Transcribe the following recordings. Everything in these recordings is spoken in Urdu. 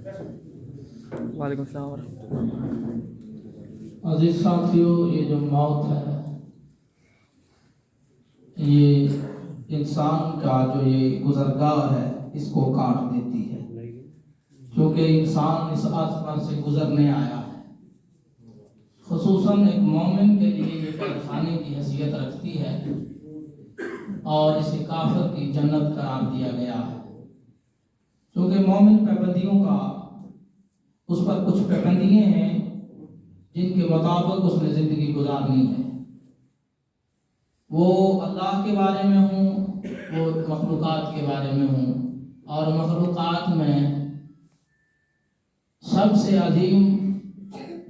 وعلیکم السلام ورحمۃ اللہ۔ عزیز ساتھیو، یہ جو موت ہے یہ انسان کا جو یہ گزرگاہ ہے اس کو کاٹ دیتی ہے، کیونکہ انسان اس آسمان سے گزرنے آیا ہے۔ خصوصاً ایک مومن کے لیے یہ پریشانی کی حیثیت رکھتی ہے اور اسے کافر کی جنت قرار دیا گیا ہے، کیونکہ مومن پابندیوں کا اس پر کچھ پابندیاں ہیں جن کے مطابق اس نے زندگی گزارنی ہے، وہ اللہ کے بارے میں ہوں، وہ مخلوقات کے بارے میں ہوں، اور مخلوقات میں سب سے عظیم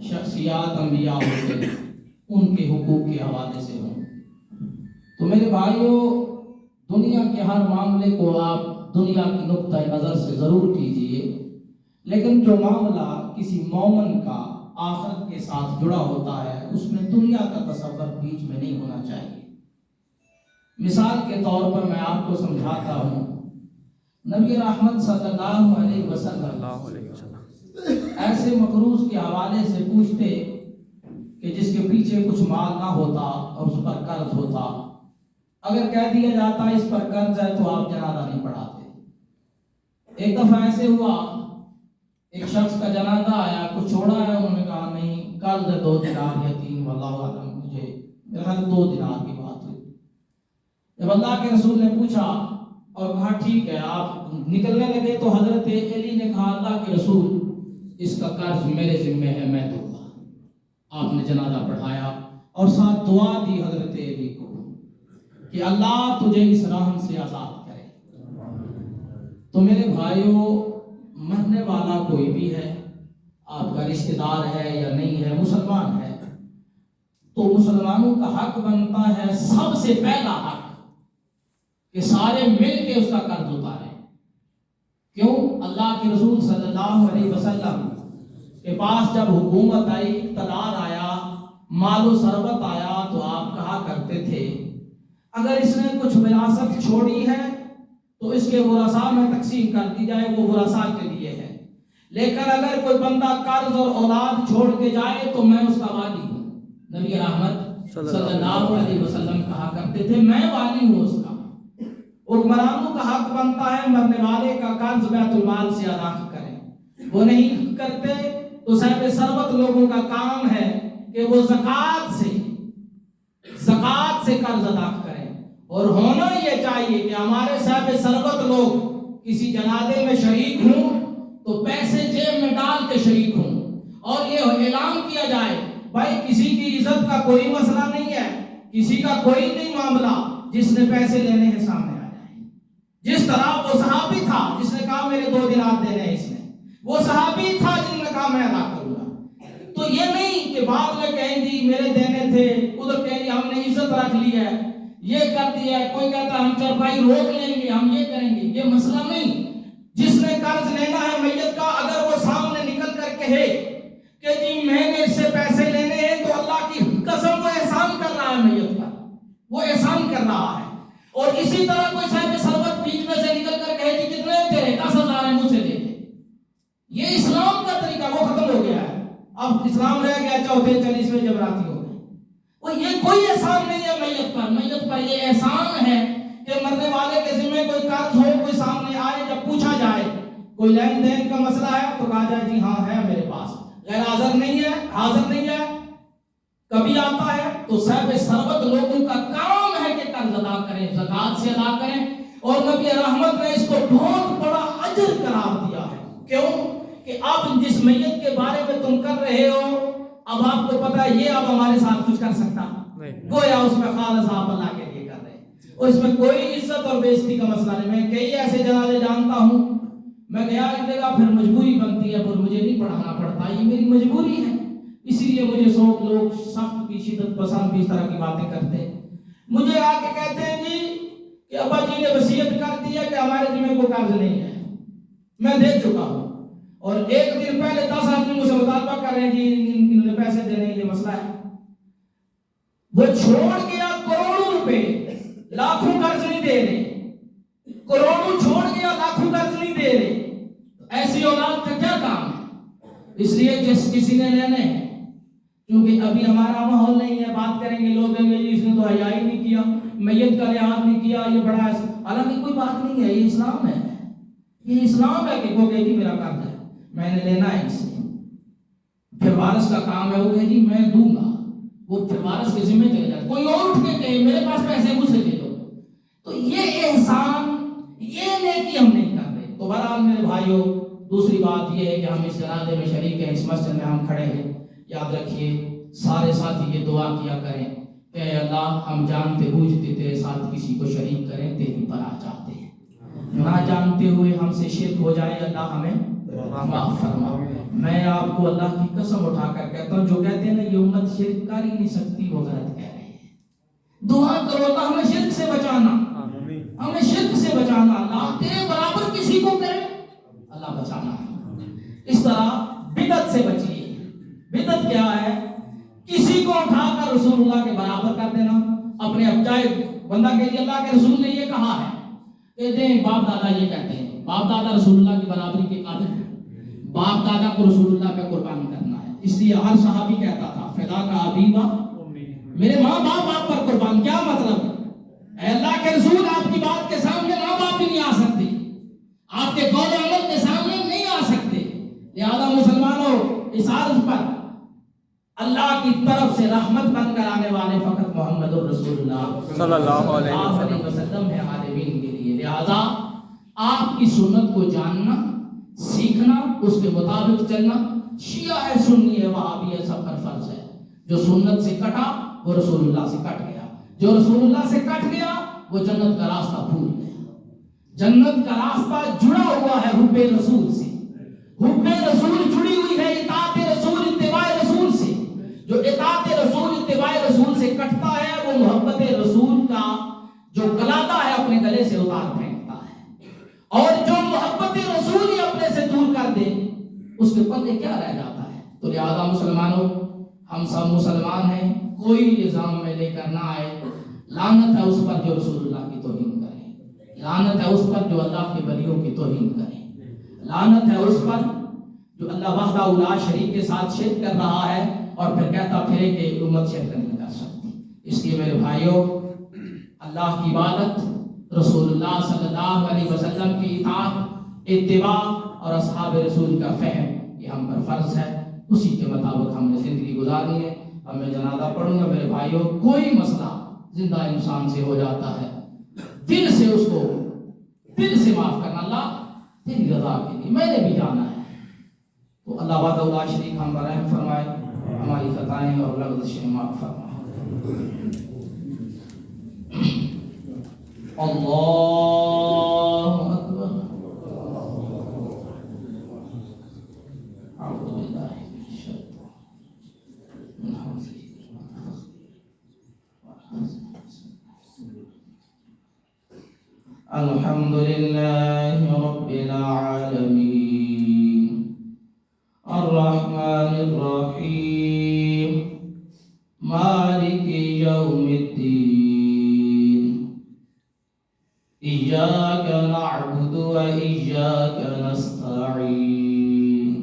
شخصیات انبیاء ہوتے ہیں، ان کے حقوق کے حوالے سے ہوں۔ تو میرے بھائیوں، دنیا کے ہر معاملے کو آپ دنیا کی نقطہ نظر سے ضرور کیجئے، لیکن جو معاملہ کسی مومن کا آخرت کے ساتھ جڑا ہوتا ہے اس میں دنیا کا تصور بیچ میں نہیں ہونا چاہیے۔ مثال کے طور پر میں آپ کو سمجھاتا ہوں، نبی رحمت صلی اللہ علیہ وسلم ایسے مقروض کے حوالے سے پوچھتے کہ جس کے پیچھے کچھ مال نہ ہوتا اور اس پر قرض ہوتا، اگر کہہ دیا جاتا اس پر قرض ہے تو آپ جنازہ نہیں پڑھاتے۔ ایک دفعہ ایسے ہوا، ایک شخص کا جنازہ آیا، کچھ چھوڑا ہے؟ انہوں نے کہا نہیں، قرض ہے 2 دینار یا 3، واللہ اعلم، مجھے میرے خیال 2 دینار کی بات ہوئی۔ جب اللہ کے رسول نے پوچھا اور کہا ٹھیک ہے، آپ نکلنے لگے تو حضرت علی نے کہا اللہ کے رسول اس کا قرض میرے ذمہ ہے، میں دوں گا۔ آپ نے جنازہ پڑھایا اور ساتھ دعا دی حضرت علی کو کہ اللہ تجھے اس رحم سے آزاد کرے۔ تو میرے بھائیوں، مرنے والا کوئی بھی ہے، آپ کا رشتہ دار ہے یا نہیں ہے، مسلمان ہے، تو مسلمانوں کا حق بنتا ہے سب سے پہلا حق کہ سارے مل کے اس کا قرض اتاریں۔ کیوں؟ اللہ کے رسول صلی اللہ علیہ وسلم کے پاس جب حکومت آئی، اقتدار آیا، مال و ثروت آیا، تو آپ کہا کرتے تھے اگر اس نے کچھ وراثت چھوڑی ہے تو اس کے ورثاء میں تقسیم کر دی جائے، وہ ورثاء کے لیے ہے، لیکن اگر کوئی بندہ قرض اور اولاد چھوڑ کے جائے تو میں اس کا والی ہوں۔ نبی رحمت صلی اللہ علیہ وسلم کہا کرتے تھے میں والی ہوں اس کا۔ حکمرانوں کا حق بنتا ہے مرنے والے کا قرض بیت المال سے ادا کریں، وہ نہیں کرتے تو صاحب ثروت لوگوں کا کام ہے کہ وہ زکوٰۃ سے قرض ادا کریں۔ اور ہونا یہ چاہیے کہ ہمارے صاحب ثروت لوگ کسی جنازے میں شریک ہوں تو پیسے جیب میں ڈال کے شریک ہوں، اور یہ اعلان کیا جائے بھائی کسی کی عزت کا کوئی مسئلہ نہیں ہے، کسی کا کوئی نہیں معاملہ، جس نے پیسے لینے ہیں سامنے آ جائے۔ جس طرح وہ صحابی تھا جس نے کہا میرے 2 دینار دینے ہیں، اس نے وہ صحابی تھا جن نے کہا میں ادا کروں گا۔ تو یہ نہیں کہ بعد میں کہیں گی میرے دینے تھے، ادھر کہیں گی ہم نے عزت رکھ لی ہے، یہ کر دیا ہے، کوئی کہتا ہم چرپائی روک لیں گے، ہم یہ کریں گے، یہ مسئلہ نہیں۔ جس نے قرض لینا ہے میت کا، اگر وہ سامنے نکل کر کہے کہ جی میں نے اس سے پیسے لینے ہیں، تو اللہ کی قسم وہ احسان کر رہا ہے میت پر، وہ احسان کر رہا ہے۔ اور اسی طرح کوئی صاحب ثروت بیچ میں سے نکل کر کہے جی کتنے تیرے 10,000 ہیں مجھ سے لے لے، یہ اسلام کا طریقہ وہ ختم ہو گیا ہے۔ اب اسلام رہ گیا 4 40 جبراتی ہو گئے۔ وہ یہ کوئی احسان نہیں ہے میت پر یہ احسان ہے کہ مرنے والے کے ذمہ کوئی قرض ہو، کوئی سامنے آئے، جب پوچھا جائے کوئی لین دین کا مسئلہ ہے تو کہا جائے جی ہاں ہے میرے پاس، غیر حاضر نہیں ہے، کبھی آتا ہے تو صاحب ثروت لوگوں کا کام ہے کہ قرض ادا کریں، زکوٰۃ سے ادا کریں، اور نبی رحمت نے اس کو بہت بڑا اجر قرار دیا ہے۔ کیوں؟ کہ اب جس میت کے بارے میں تم کر رہے ہو، اب آپ کو پتا ہے یہ اب ہمارے ساتھ کچھ کر سکتا گویا اس میں خالص آپ اللہ کے لیے کر رہے ہیں، اور اس میں کوئی عزت اور بےزتی کا مسئلہ نہیں۔ میں کئی ایسے جنازے جانتا ہوں، میں گیا ایک جگہ، پھر مجبوری بنتی ہے، پھر مجھے نہیں پڑھانا پڑتا، یہ میری مجبوری ہے، اسی لیے مجھے لوگ سخت کی شدت پسند بھی اس طرح کی باتیں کرتے ہیں۔ مجھے آ کے کہتے ہیں جی کہ ابا جی نے وصیت کر دی ہے کہ ہمارے ذمہ کوئی قرض نہیں ہے، میں دیکھ چکا ہوں، اور ایک دن پہلے 10 آدمی مجھ سے مطالبہ کر رہے ہیں جی انہوں نے پیسے دینے ہیں، یہ مسئلہ ہے۔ وہ چھوڑ گیا کروڑوں روپے، لاکھوں قرض نہیں دے رہے، کروڑوں چھوڑ گیا لاکھوں قرض نہیں دے رہے، ایسی اولاد کا کیا کام؟ اس لیے جس کسی نے لینے ہیں، کیونکہ ابھی ہمارا ماحول نہیں ہے، بات کریں گے لوگ کہیں گے جی اس نے تو حیا ہی نہیں کیا، میت کا لحاظ نہیں کیا، یہ بڑا ہے، حالانکہ کوئی بات نہیں ہے، یہ اسلام ہے، یہ اسلام ہے کہ وہ کہ جی میرا قرض ہے میں نے لینا ہے اس سے، پھر وارث کا کام ہے وہ کہ جی میں دوں گا، وہ پھر وارث کے ذمہ چلے جاتا، کوئی اور اٹھ کے کہے میرے پاس پیسے مجھ سے لے لو، تو یہ احسان، یہ نیکی ہم نہیں کر رہے۔ تو بہرحال میرے بھائیوں، دوسری بات یہ ہے کہ ہم اس جنازے میں شریک ہیں، اس مسجد میں ہم کھڑے ہیں، یاد رکھیے سارے ساتھی یہ دعا کیا کریں کہ اے اللہ ہم جانتے بوجھتے تیرے ساتھ کسی کو شریک کریں، تیری بڑا چاہتے ہیں، نہ جانتے ہوئے ہم سے شرک ہو جائے، اللہ ہمیں معاف فرما۔ میں آپ کو اللہ کی قسم اٹھا کر کہتا ہوں، جو کہتے ہیں نا یہ امت شرک کر ہی نہیں سکتی، وہ غلط کہہ رہے ہیں۔ دعا کرو اللہ ہمیں شرک سے بچانا، ہمیں شرک سے بچانا، اللہ تیرے برابر کسی کو کرے اللہ بچانا۔ اس طرح بدعت سے بچیے۔ بدعت کیا ہے؟ کسی کو اٹھا کر رسول اللہ کے برابر کر دینا، اپنے اب چاہے بندہ کہ جی اللہ کے رسول نے یہ کہا ہے، کہتے ہیں باپ دادا یہ کہتے ہیں، باپ دادا رسول اللہ کی برابری کے قابل ہیں، باپ دادا کو رسول اللہ پہ قربان کرنا ہے، اس لیے ہر صحابی کہتا تھا فدا کا ابیبا، میرے ماں باپ آپ پر قربان۔ کیا مطلب؟ اے اللہ کے رسول آپ کی بات کے سامنے ماں باپ بھی نہیں آ سکتے، آپ کے قول و عمل کے سامنے نہیں آ سکتے، لہذا مسلمانوں اس عرض پر اللہ کی طرف سے رحمت بن کر آنے والے فقط محمد الرسول اللہ صلی اللہ علیہ وسلم ہے عالمین کے لیے، لہذا آپ کی سنت کو جاننا، سیکھنا، اس کے مطابق چلنا، شیعہ ہے، سنی ہے، وہابی ہے، سب پر فرض ہے۔ جو سنت سے کٹا وہ رسول اللہ سے کٹ گیا، جو رسول اللہ سے کٹ گیا وہ جنت کا راستہ بھول گیا۔ جنت کا راستہ جڑا ہوا ہے حب رسول سے، حب رسول جڑی ہوئی ہے اطاعت رسول اتباع رسول سے، جو اطاعت رسول اتباع رسول سے کٹتا ہے وہ محبت رسول کا جو گلاتا ہے اپنے گلے سے اتار پھینکتا ہے، اور جو محبت رسول ہی اپنے سے دور کر دے اس کے پلے کیا رہ جاتا ہے۔ تو لہذا مسلمانوں ہم سب مسلمان ہیں، کوئی الزام میں لے کر نہ آئے، لعنت ہے اس پر جو رسول اللہ کی توہین کرے، لعنت ہے اس پر جو اللہ کے ولیوں کی توہین کرے، لعنت ہے اس پر جو اللہ وحدہ لا شریک کے ساتھ شرک کر رہا ہے اور پھر کہتا پھرے کہ امت شرک نہیں کر سکتی۔ اس لیے میرے بھائیوں، اللہ کی عبادت، رسول اللہ صلی اللہ علیہ وسلم کی اطاعت، اتباع اور اصحاب رسول کا فہم یہ ہم پر فرض ہے، اسی کے مطابق ہم نے زندگی گزارنی ہے۔ اب میں جنازہ پڑھوں گا میرے بھائیوں، کوئی مسئلہ زندہ انسان سے ہو جاتا ہے، دل سے اس کو دل سے معاف کرنا، اللہ تیری رضا کے لیے میں نے بھی جانا ہے، تو اللہ وحدہ لا شریک ہم پر رحم فرمائے، ہماری خطائیں اور لغزشیں معاف فرمائے۔ اللہ اکبر، اعوذ باللہ من الشیطان الحمد للہ رب العالمین الرحمن الرحیم مالک یوم الدین ایاک نعبد و ایاک نستعین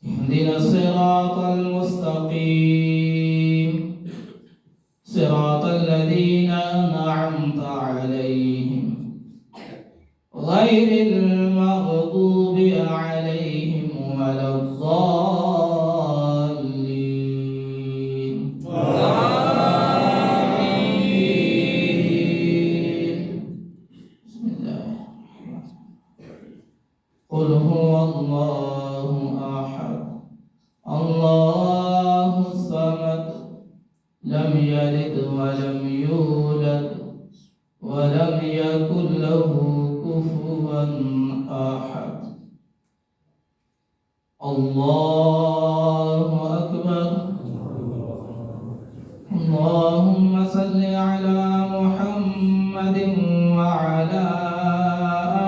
اهدنا الصراط المستقیم صراط الذین انعمت علیہم غیر المغضوب علیہم ولا الضالین آمین۔ بسم اللہ قل هو اللہ احد اللہ الصمد لم يلد ولم يولد ولم يكن له كفوا أحد الله أكبر اللهم صل على محمد وعلى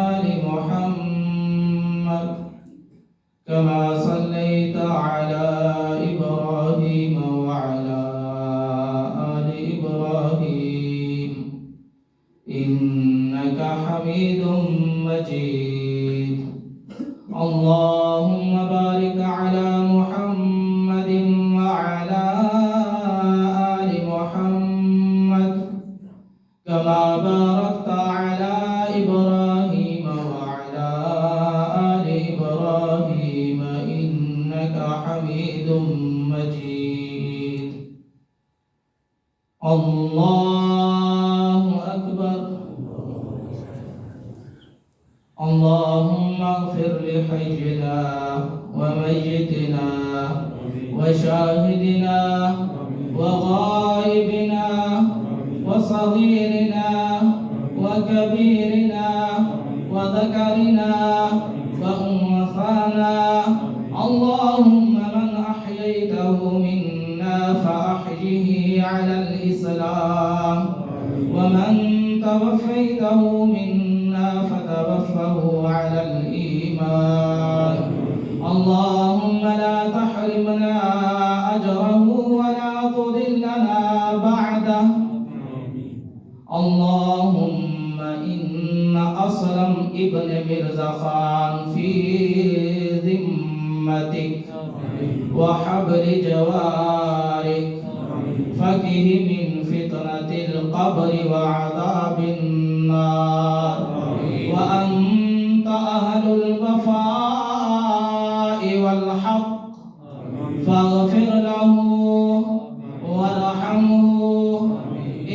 آل محمد كما صليت على إبراهيم وعلى آل إبراهيم إنك حميد مجيد اللهم بارك الله أكبر. اللهم اغفر لحينا وميتنا وشاهدنا وغائبنا وصغيرنا وكبيرنا وذكرنا وأنثانا. اللهم من أحييته منا فأحيه على الإسلام، ومن توفيته منا فتوفه على الإيمان. اللهم لا تحرمنا أجره ولا تضلنا بعده. اللهم إن أصلم ابن مرزخان في ذمتك وحبل جوارك، فكه من فتنة القبر وعذاب النار، وأنت أهل الوفاء والحق، فاغفر له وارحمه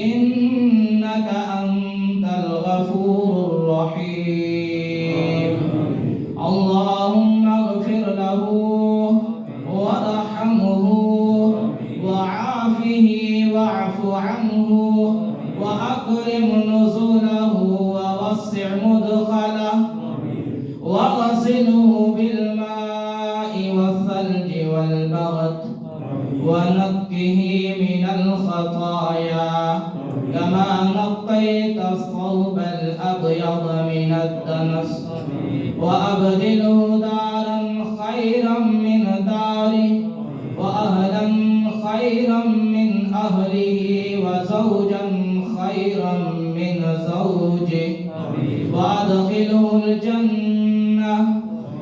إنك أنت الغفور الرحيم. اللهم اغفر له وارحمه وعافه واعف عنه وأكرم نزله ووسع مدخله، واغسله بالماء والثلج والبرد، ونقه من الخطايا كما نقيت الثوب الأبيض من الدنس، وأبدله دارا خيرا من داره، وأهلا خيرا من أهله، وزوجا خيرا من زوجه، وأدخله الجنة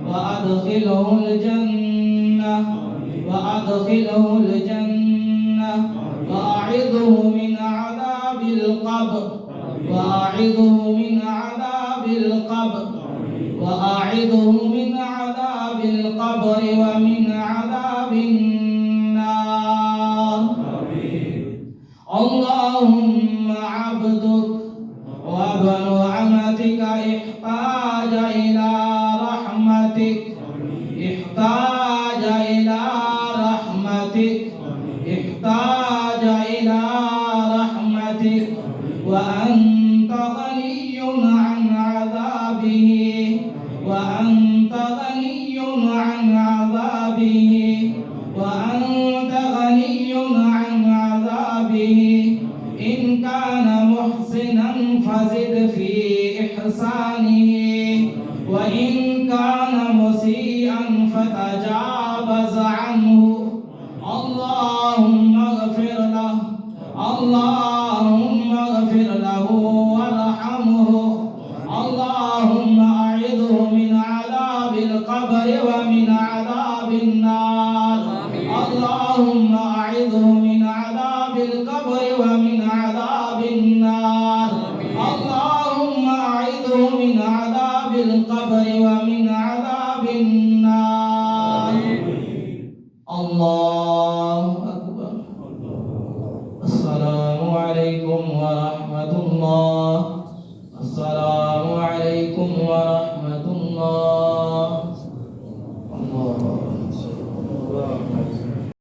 وأدخله الجنة وأدخله الجنة، وأعذه من عذاب القبر، وأعذه من عذاب القبر، وأعذه من عذاب القبر ومن عذاب النار. اللهم عبدك وابن عمتك احتاج إلى رحمتك، احتاج إلى رحمتك، احتاج إلى رحمتك، وأنت غني عن عذابه، وأنت غني عن عذابه، وأنت غني عن عذابه. إن كان محسنا فزد في إحسانه، وإن كان مسيئا فتجاوز عنه. اللهم اغفر له، اللهم اغفر له وارحمه. اللهم أعذه من عذاب القبر ومن عذاب النار. اللهم أعذه من عذاب القبر ومن عذاب النار. اللهم أعذه من عذاب القبر ومن عذاب النار. الله أكبر. السلام عليكم ورحمة الله